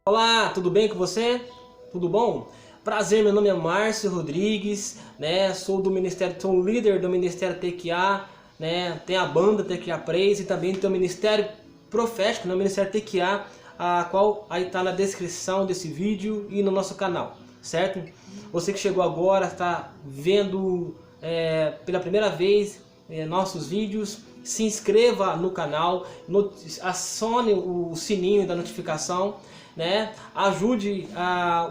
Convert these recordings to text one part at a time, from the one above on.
Olá, tudo bem com você? Tudo bom? Prazer, meu nome é Márcio Rodrigues, né? Sou líder do Ministério TQA, né? Tem a banda TQA Praise e também tem o Ministério Profético, né? O Ministério TQA, a qual aí está na descrição desse vídeo e no nosso canal, certo? Você que chegou agora, está vendo pela primeira vez nossos vídeos, se inscreva no canal, acione o sininho da notificação, né? Ajude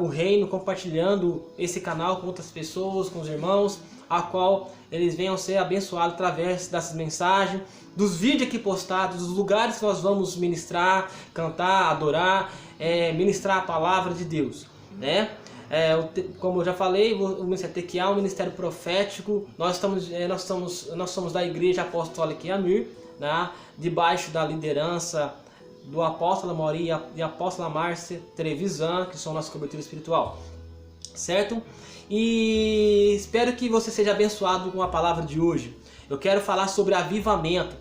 o reino compartilhando esse canal com outras pessoas, com os irmãos, a qual eles venham ser abençoados através dessas mensagens, dos vídeos aqui postados, dos lugares que nós vamos ministrar, cantar, adorar, ministrar a palavra de Deus, né? Como eu já falei, o Ministério TQA é um ministério profético. Nós somos da Igreja Apostólica Yamir, né? Debaixo da liderança do apóstolo Mauri e a apóstola Márcia Trevisan, que são nossa cobertura espiritual, certo? E espero que você seja abençoado com a palavra de hoje. Eu quero falar sobre avivamento.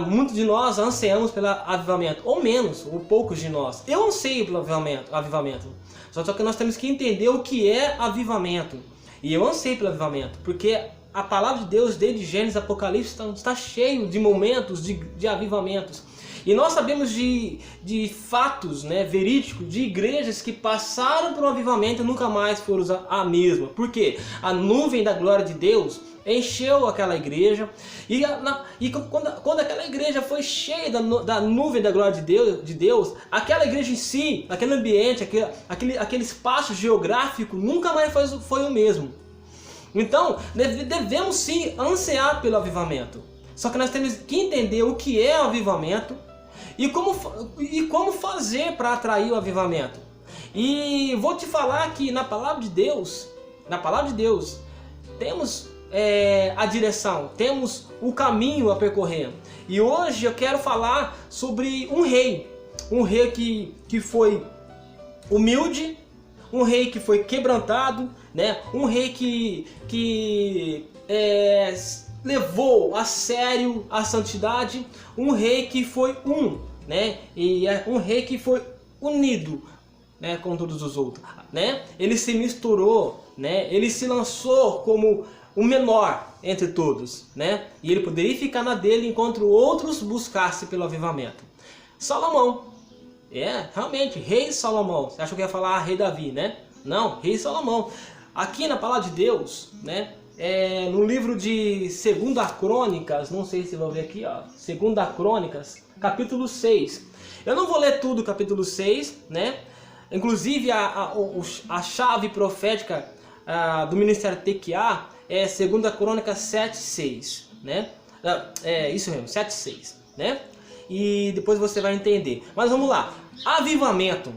Muitos de nós ansiamos pelo avivamento, ou menos, ou poucos de nós. Eu anseio pelo avivamento. Só que nós temos que entender o que é avivamento. E eu anseio pelo avivamento, porque a palavra de Deus, desde Gênesis e Apocalipse, está cheio de momentos de avivamentos. E nós sabemos de fatos, né, verídicos, de igrejas que passaram por um avivamento e nunca mais foram a mesma. Por quê? A nuvem da glória de Deus encheu aquela igreja, e quando aquela igreja foi cheia da nuvem da glória de Deus, aquela igreja em si, aquele ambiente, aquele espaço geográfico nunca mais foi o mesmo. Então devemos sim ansiar pelo avivamento. Só que nós temos que entender o que é o avivamento e como fazer para atrair o avivamento. E vou te falar que na palavra de Deus temos a direção, temos o caminho a percorrer. E hoje eu quero falar sobre um rei que foi humilde, um rei que foi quebrantado, né? Um rei que levou a sério a santidade, um rei que foi né? E um rei que foi unido, né, com todos os outros, né? Ele se misturou, né? Ele se lançou como o menor entre todos, né? E ele poderia ficar na dele enquanto outros buscassem pelo avivamento. Salomão, realmente, rei Salomão. Você achou que ia falar rei Davi, né? Não, rei Salomão. Aqui na palavra de Deus, né? No livro de 2 Crônicas, não sei se vão ver aqui, ó, 2 Crônicas, capítulo 6. Eu não vou ler tudo o capítulo 6, né? Inclusive a chave profética do Ministério TQA é 2 Crônicas 7:6, né? Isso mesmo, 7:6, né? E depois você vai entender. Mas vamos lá. Avivamento.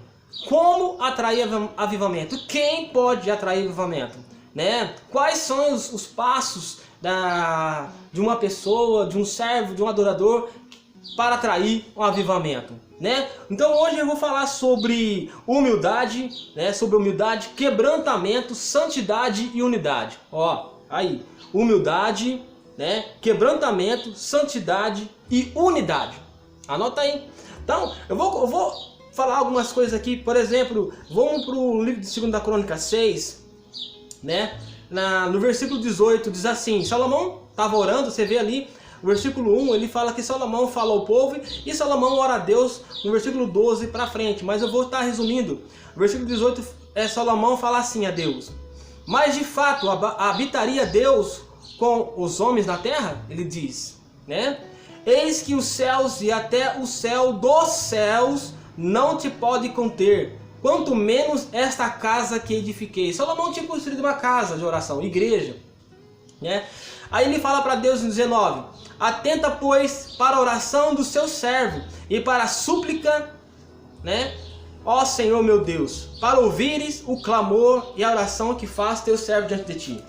Como atrair avivamento? Quem pode atrair avivamento? Né? Quais são os passos de uma pessoa, de um servo, de um adorador para atrair um avivamento, né? Então hoje eu vou falar sobre humildade, né? Sobre humildade, quebrantamento, santidade e unidade. Ó, aí, humildade, né? Quebrantamento, santidade e unidade. Anota aí. Então eu vou falar algumas coisas aqui. Por exemplo, vamos para o livro de 2 Crônicas 6, né? No versículo 18 diz assim: Salomão estava orando, você vê ali, o versículo 1, ele fala que Salomão fala ao povo e Salomão ora a Deus no versículo 12 para frente, mas eu vou estar resumindo. O versículo 18 Salomão fala assim a Deus: mas de fato habitaria Deus com os homens na terra? Ele diz, né? Eis que os céus e até o céu dos céus não te pode conter, quanto menos esta casa que edifiquei. Salomão tinha construído uma casa de oração, igreja, né? Aí ele fala para Deus em 19: atenta, pois, para a oração do seu servo e para a súplica, né? Ó Senhor meu Deus, para ouvires o clamor e a oração que faz teu servo diante de ti.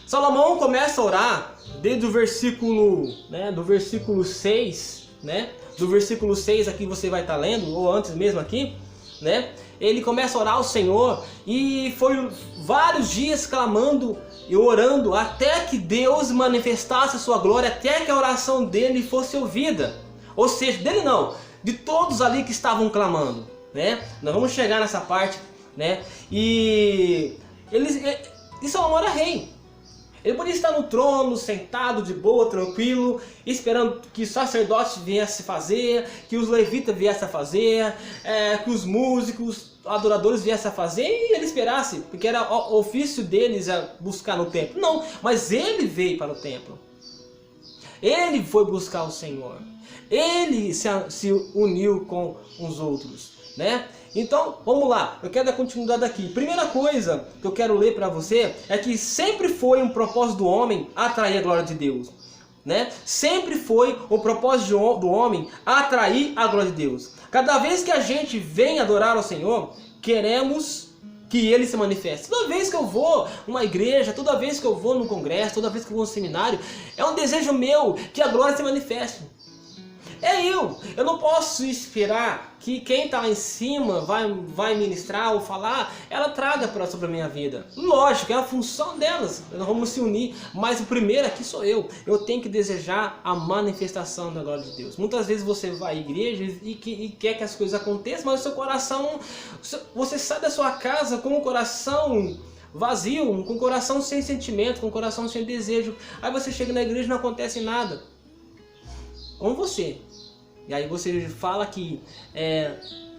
Salomão começa a orar desde o versículo, né, do versículo 6, né? Do versículo 6 aqui você vai estar lendo, ou antes mesmo aqui, né? Ele começa a orar ao Senhor e foi vários dias clamando e orando até que Deus manifestasse a sua glória, até que a oração dele fosse ouvida. Ou seja, dele não, de todos ali que estavam clamando, né? Nós vamos chegar nessa parte, né? E Salomão era rei. Ele podia estar no trono, sentado de boa, tranquilo, esperando que os sacerdotes viessem fazer, que os levitas viessem a fazer, que os músicos, adoradores viessem a fazer, e ele esperasse, porque era o ofício deles a buscar no templo. Não, mas ele veio para o templo. Ele foi buscar o Senhor. Ele se uniu com os outros, né? Então, vamos lá, eu quero dar continuidade aqui. Primeira coisa que eu quero ler para você é que sempre foi um propósito do homem atrair a glória de Deus, né? Sempre foi o propósito do homem atrair a glória de Deus. Cada vez que a gente vem adorar ao Senhor, queremos que Ele se manifeste. Toda vez que eu vou numa igreja, toda vez que eu vou num congresso, toda vez que eu vou num seminário, é um desejo meu que a glória se manifeste. Eu não posso esperar que quem está lá em cima vai ministrar ou falar, ela traga sobre a minha vida. Lógico, é a função delas, nós vamos se unir, mas o primeiro aqui sou eu. Eu tenho que desejar a manifestação da glória de Deus. Muitas vezes você vai à igreja e quer que as coisas aconteçam, mas o seu coração, você sai da sua casa com o coração vazio, com o coração sem sentimento, com o coração sem desejo. Aí você chega na igreja e não acontece nada com você. E aí você fala que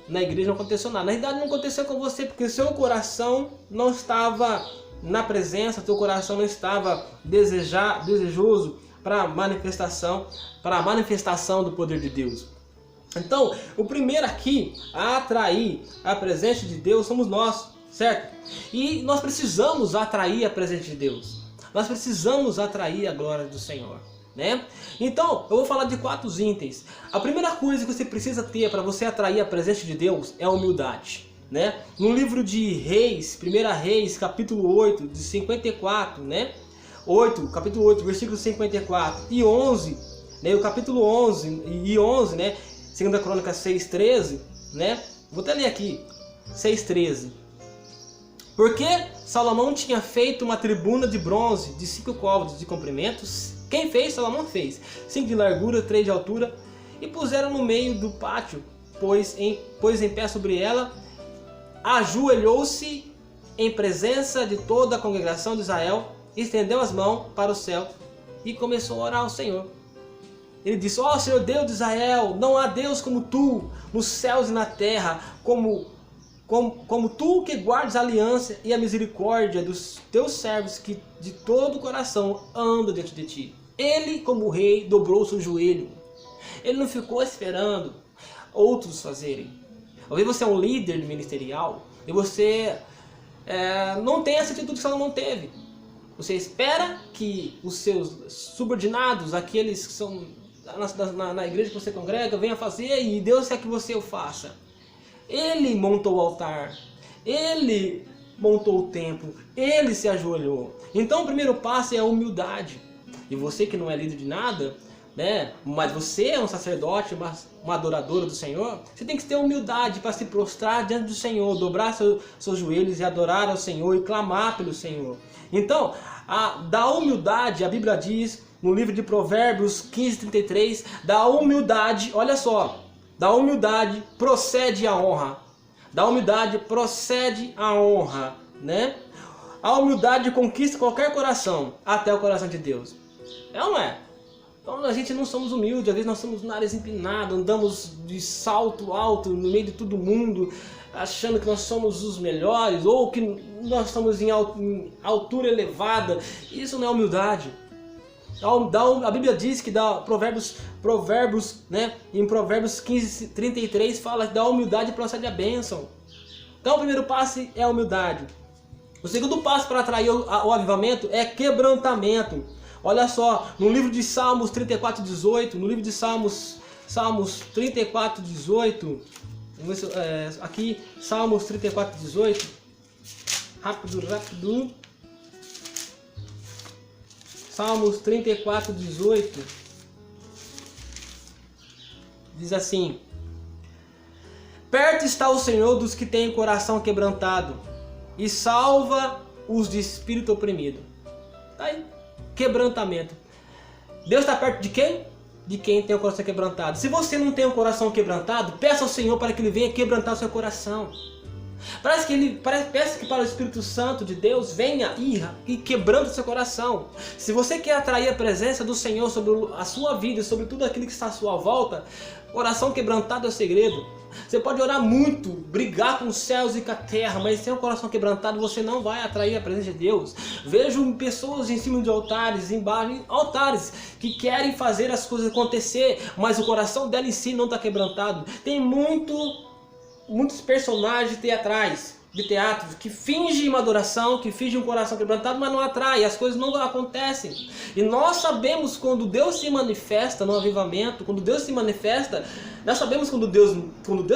na igreja não aconteceu nada. Na verdade não aconteceu com você, porque seu coração não estava na presença, seu coração não estava desejoso para a manifestação do poder de Deus. Então, o primeiro aqui a atrair a presença de Deus somos nós, certo? E nós precisamos atrair a presença de Deus. Nós precisamos atrair a glória do Senhor, né? Então, eu vou falar de 4 itens. A primeira coisa que você precisa ter para você atrair a presença de Deus é a humildade, né? No livro de Reis, 1 Reis, capítulo 8, de 54, né? Capítulo 8, versículo 54 e 11, né? O capítulo 11 e 11, né? 2 Crônicas 6:13, né? Vou até ler aqui, 6:13. Porque Salomão tinha feito uma tribuna de bronze de 5 côvados de comprimentos. Quem fez? Salomão fez. 5 de largura, 3 de altura. E puseram no meio do pátio, pôs em pé sobre ela, ajoelhou-se em presença de toda a congregação de Israel, estendeu as mãos para o céu e começou a orar ao Senhor. Ele disse: ó Senhor Deus de Israel, não há Deus como tu, nos céus e na terra, como tu que guardas a aliança e a misericórdia dos teus servos que de todo o coração andam diante de ti. Ele, como rei, dobrou o seu joelho. Ele não ficou esperando outros fazerem. Talvez você é um líder ministerial e você não tem essa atitude que Salomão teve. Você espera que os seus subordinados, aqueles que são na igreja que você congrega, venham fazer e Deus quer que você o faça. Ele montou o altar, ele montou o templo, ele se ajoelhou. Então o primeiro passo é a humildade. E você que não é líder de nada, né, mas você é um sacerdote, uma adoradora do Senhor, você tem que ter humildade para se prostrar diante do Senhor, dobrar seus joelhos e adorar ao Senhor e clamar pelo Senhor. Então, da humildade, a Bíblia diz no livro de Provérbios 15:33, da humildade, olha só, da humildade procede a honra. Da humildade procede a honra, né? A humildade conquista qualquer coração, até o coração de Deus. É ou não é? Então a gente não somos humildes, às vezes nós somos nariz empinado, andamos de salto alto no meio de todo mundo, achando que nós somos os melhores, ou que nós estamos em altura elevada. Isso não é humildade. A Bíblia diz que Provérbios, né, em Provérbios 15:33 fala que da humildade procede a bênção. Então o primeiro passo é a humildade. O segundo passo para atrair o avivamento é quebrantamento. Olha só, no livro de Salmos 34:18, no livro de Salmos 34:18, aqui Salmos 34:18, rápido. Salmos 34:18 diz assim: perto está o Senhor dos que têm o coração quebrantado e salva os de espírito oprimido. Tá aí, quebrantamento. Deus está perto de quem? de quem tem o coração quebrantado. Se você não tem o coração quebrantado, peça ao Senhor para que Ele venha quebrantar o seu coração. Peça que para o Espírito Santo de Deus venha e quebrando o seu coração. Se você quer atrair a presença do Senhor sobre a sua vida e sobre tudo aquilo que está à sua volta, coração quebrantado é o segredo. Você pode orar muito, brigar com os céus e com a terra, mas sem o coração quebrantado você não vai atrair a presença de Deus. Vejo pessoas em cima de altares, embaixo de altares, que querem fazer as coisas acontecer, mas o coração dela em si não está quebrantado. Tem muitos personagens teatrais, de teatro, que fingem uma adoração, que fingem um coração quebrantado, mas não atrai, as coisas não acontecem. E nós sabemos quando Deus se manifesta no avivamento, quando Deus se manifesta, nós sabemos quando Deus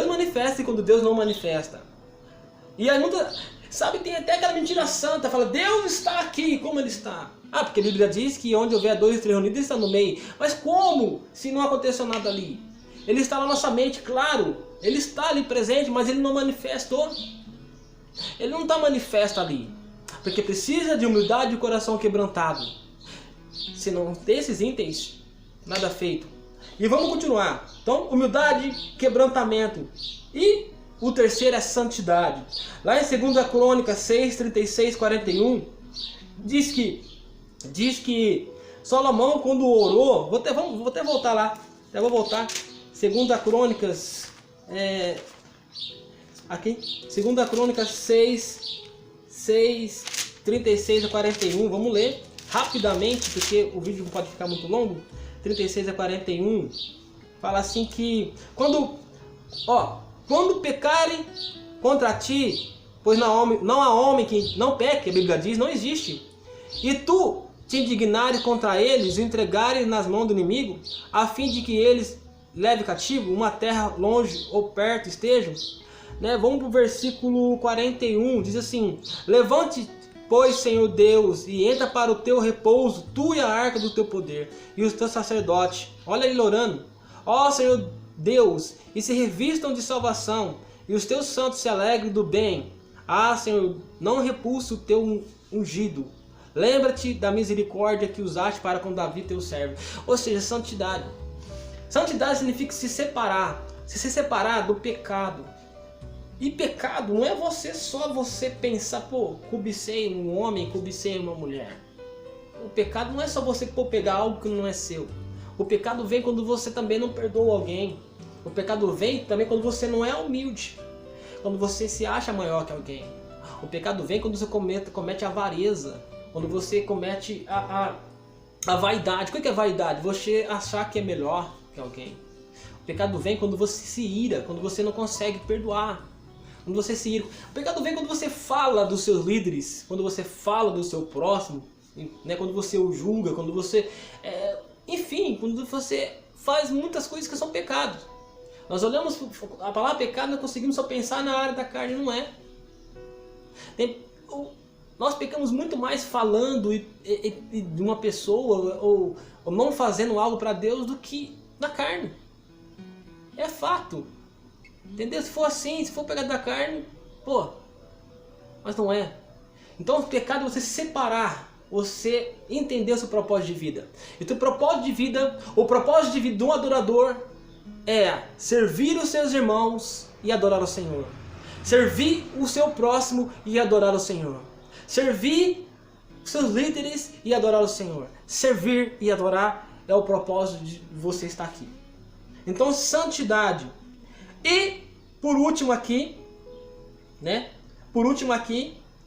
manifesta e quando Deus não manifesta. E aí tem até aquela mentira santa, fala, Deus está aqui, como Ele está? Ah, porque a Bíblia diz que onde houver 2 ou 3 reunidos, Ele está no meio. Mas como? Se não aconteceu nada ali. Ele está na nossa mente, claro, Ele está ali presente, mas Ele não manifestou. Ele não está manifesto ali, porque precisa de humildade e coração quebrantado. Se não ter esses itens, nada feito. E vamos continuar. Então, humildade, quebrantamento. E o terceiro é santidade. Lá em 2 Crônicas 6, 36, 41, diz que Salomão, quando orou, vou até voltar lá, eu vou voltar. 2 Crônicas, aqui, 2 Crônicas 6, 36 a 41, vamos ler rapidamente, porque o vídeo não pode ficar muito longo. 36 a 41, fala assim que, quando pecarem contra ti, pois não há homem que não peque, a Bíblia diz, não existe, e tu te indignares contra eles e entregares nas mãos do inimigo, a fim de que eles leve cativo, uma terra longe ou perto estejam, né? Vamos para o versículo 41, diz assim, levante, pois, Senhor Deus, e entra para o teu repouso, tu e a arca do teu poder, e os teus sacerdotes, olha ele orando, ó Senhor Deus, e se revistam de salvação, e os teus santos se alegrem do bem, ah Senhor, não repulse o teu ungido, lembra-te da misericórdia que usaste para com Davi teu servo, ou seja, santidade. Santidade significa se separar do pecado. E pecado não é só você pensar, cobicei um homem, cobicei uma mulher. O pecado não é só você pegar algo que não é seu. O pecado vem quando você também não perdoa alguém. O pecado vem também quando você não é humilde. Quando você se acha maior que alguém. O pecado vem quando você comete a avareza. Quando você comete a vaidade. O que é vaidade? Você achar que é melhor que alguém. O pecado vem quando você se ira, quando você não consegue perdoar. Quando você se ira. O pecado vem quando você fala dos seus líderes, quando você fala do seu próximo, né? Quando você o julga, quando você... enfim, quando você faz muitas coisas que são pecados. Nós olhamos a palavra pecado, nós conseguimos só pensar na área da carne, não é. Nós pecamos muito mais falando de uma pessoa ou não fazendo algo para Deus do que na carne. É fato. Entendeu? Se for assim, se for pecado da carne, mas não é. Então o pecado é você se separar, você entender o seu propósito de vida. E o teu propósito de vida, o propósito de vida de um adorador é servir os seus irmãos e adorar o Senhor. Servir o seu próximo e adorar o Senhor. Servir os seus líderes e adorar o Senhor. Servir e adorar é o propósito de você estar aqui. Então, santidade. E, por último aqui,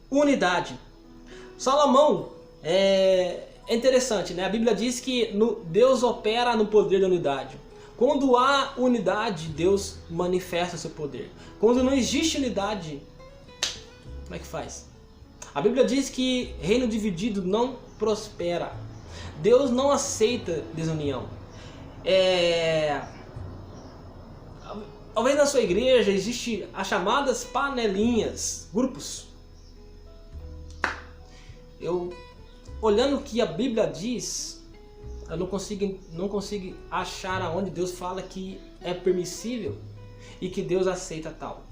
unidade. Salomão, é interessante, né? A Bíblia diz que Deus opera no poder da unidade. Quando há unidade, Deus manifesta o seu poder. Quando não existe unidade, como é que faz? A Bíblia diz que reino dividido não prospera. Deus não aceita desunião. Talvez na sua igreja existe as chamadas panelinhas, grupos. Olhando o que a Bíblia diz, eu não consigo achar aonde Deus fala que é permissível e que Deus aceita tal.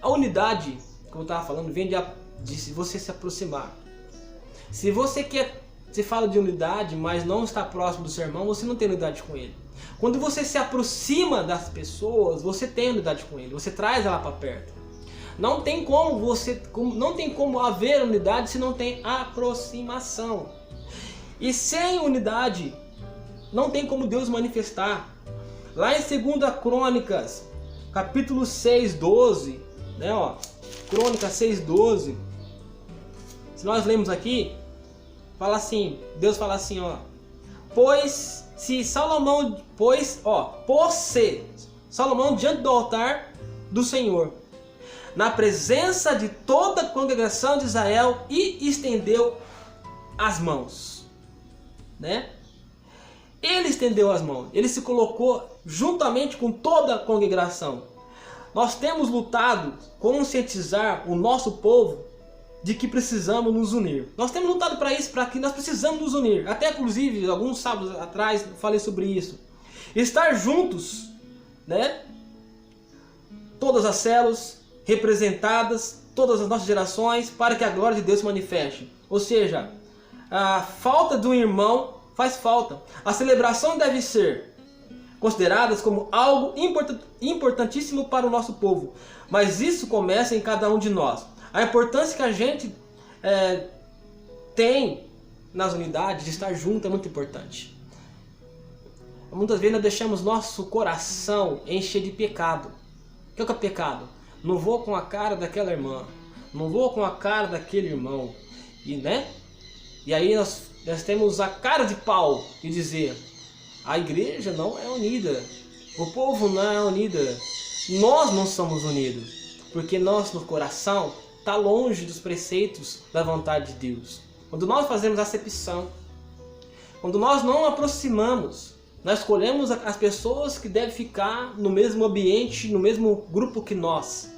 A unidade, como eu estava falando, vem de você se aproximar. Se você quer você fala de unidade, mas não está próximo do seu irmão, você não tem unidade com ele. Quando você se aproxima das pessoas, você tem unidade com ele, você traz ela para perto. Não tem como haver unidade se não tem aproximação. E sem unidade, não tem como Deus manifestar. Lá em 2 Crônicas, capítulo 6:12, né, ó, Crônicas 6:12, se nós lemos aqui, fala assim, Deus fala assim, ó, pôs-se Salomão diante do altar do Senhor, na presença de toda a congregação de Israel, e estendeu as mãos, né? Ele estendeu as mãos, ele se colocou juntamente com toda a congregação. Nós temos lutado, conscientizar o nosso povo de que precisamos nos unir. Nós temos lutado para isso, para que nós precisamos nos unir. Até inclusive, alguns sábados atrás falei sobre isso. Estar juntos, né? Todas as células representadas, todas as nossas gerações, para que a glória de Deus se manifeste. Ou seja, a falta de um irmão faz falta. A celebração deve ser consideradas como algo importantíssimo para o nosso povo. Mas isso começa em cada um de nós. A importância que a gente tem nas unidades, de estar junto, é muito importante. Muitas vezes nós deixamos nosso coração encher de pecado. O que é pecado? Não vou com a cara daquela irmã, não vou com a cara daquele irmão. E aí nós temos a cara de pau e dizer: a igreja não é unida, o povo não é unido, nós não somos unidos, porque nosso coração está longe dos preceitos da vontade de Deus. Quando nós fazemos acepção, quando nós não aproximamos, nós escolhemos as pessoas que devem ficar no mesmo ambiente, no mesmo grupo que nós.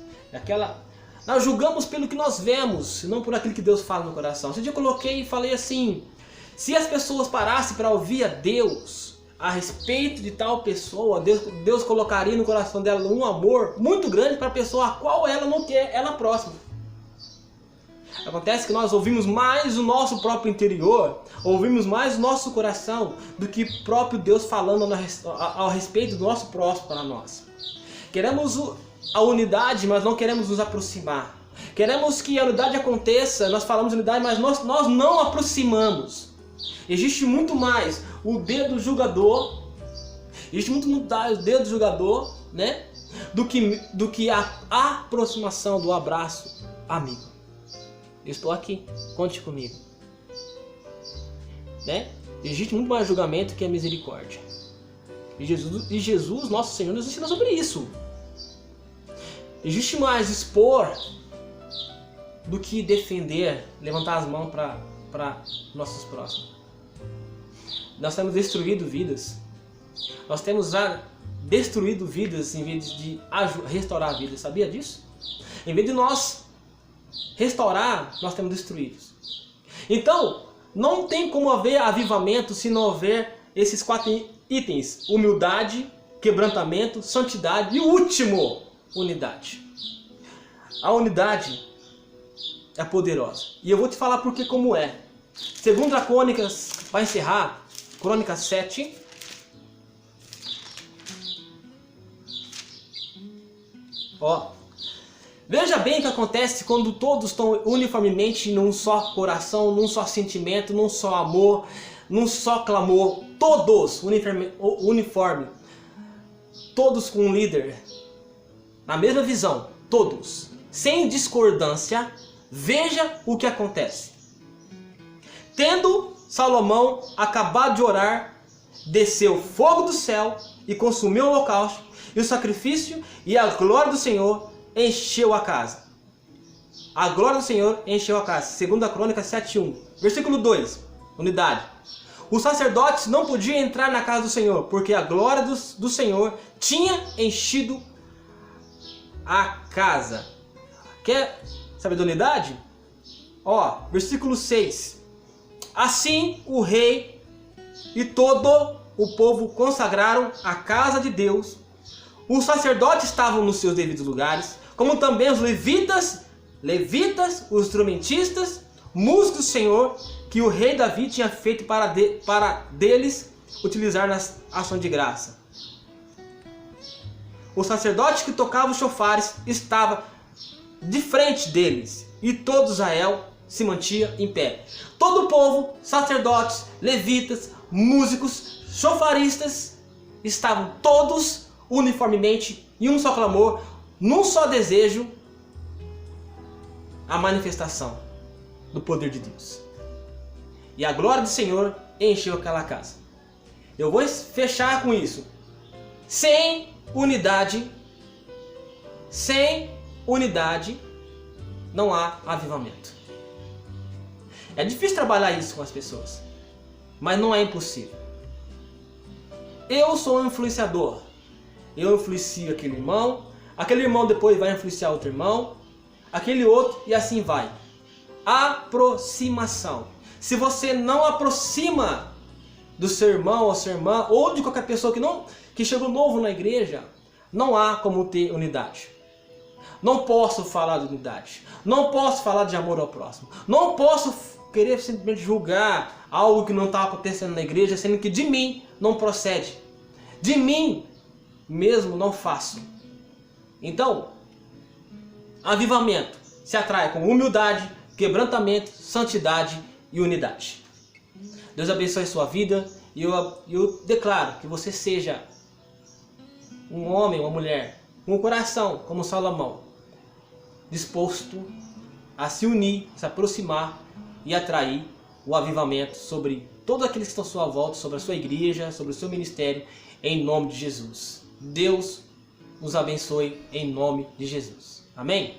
Nós julgamos pelo que nós vemos, não por aquilo que Deus fala no coração. Esse dia eu coloquei e falei assim: se as pessoas parassem para ouvir a Deus a respeito de tal pessoa, Deus colocaria no coração dela um amor muito grande para a pessoa a qual ela não quer ela próxima. Acontece que nós ouvimos mais o nosso próprio interior, ouvimos mais o nosso coração do que o próprio Deus falando ao respeito do nosso próximo para nós. Queremos a unidade, mas não queremos nos aproximar. Queremos que a unidade aconteça, nós falamos unidade, mas nós não aproximamos. Existe muito mais o dedo julgador, né, do que a aproximação do abraço amigo. Eu estou aqui, conte comigo, né? Existe muito mais julgamento que a misericórdia. E Jesus, nosso Senhor, nos ensina sobre isso. Existe mais expor do que defender, levantar as mãos para nossos próximos. Nós temos destruído vidas. Nós temos já destruído vidas em vez de restaurar vidas. Sabia disso? Em vez de nós restaurar, nós temos destruído. Então, não tem como haver avivamento se não houver esses 4 itens: humildade, quebrantamento, santidade e o último, unidade. A unidade é poderosa. E eu vou te falar porque como é. Segundo a Crônicas, para encerrar, Crônicas 7. Veja bem o que acontece quando todos estão uniformemente num só coração, num só sentimento, num só amor, num só clamor. Todos uniforme. Todos com um líder. Na mesma visão. Todos. Sem discordância. Veja o que acontece. Tendo Salomão acabado de orar, desceu fogo do céu e consumiu o holocausto e o sacrifício, e a glória do Senhor encheu a casa. A glória do Senhor encheu a casa. 2 Crônicas 7:1. Versículo 2. Unidade. Os sacerdotes não podiam entrar na casa do Senhor, porque a glória do Senhor tinha enchido a casa. Quer saber da unidade? Versículo 6. Assim o rei e todo o povo consagraram a casa de Deus. Os sacerdotes estavam nos seus devidos lugares, como também os levitas, os instrumentistas, músicos do Senhor, que o rei Davi tinha feito para deles utilizar nas ações de graça. O sacerdote que tocava os chofares estava de frente deles e todo Israel se mantinha em pé. Todo o povo, sacerdotes, levitas, músicos, chofaristas, estavam todos uniformemente em um só clamor, num só desejo, a manifestação do poder de Deus. E a glória do Senhor encheu aquela casa. Eu vou fechar com isso. Sem unidade não há avivamento. É difícil trabalhar isso com as pessoas, mas não é impossível. Eu sou um influenciador. Eu influencio aquele irmão depois vai influenciar outro irmão, aquele outro e assim vai. Aproximação. Se você não aproxima do seu irmão ou sua irmã, ou de qualquer pessoa que chegou novo na igreja, não há como ter unidade. Não posso falar de unidade. Não posso falar de amor ao próximo. Não posso querer simplesmente julgar algo que não está acontecendo na igreja, sendo que de mim não procede. De mim mesmo não faço. Então, avivamento se atrai com humildade, quebrantamento, santidade e unidade. Deus abençoe sua vida e eu declaro que você seja um homem, uma mulher, com um coração como Salomão, disposto a se unir, se aproximar e atrair o avivamento sobre todos aqueles que estão à sua volta, sobre a sua igreja, sobre o seu ministério, em nome de Jesus. Deus nos abençoe em nome de Jesus. Amém?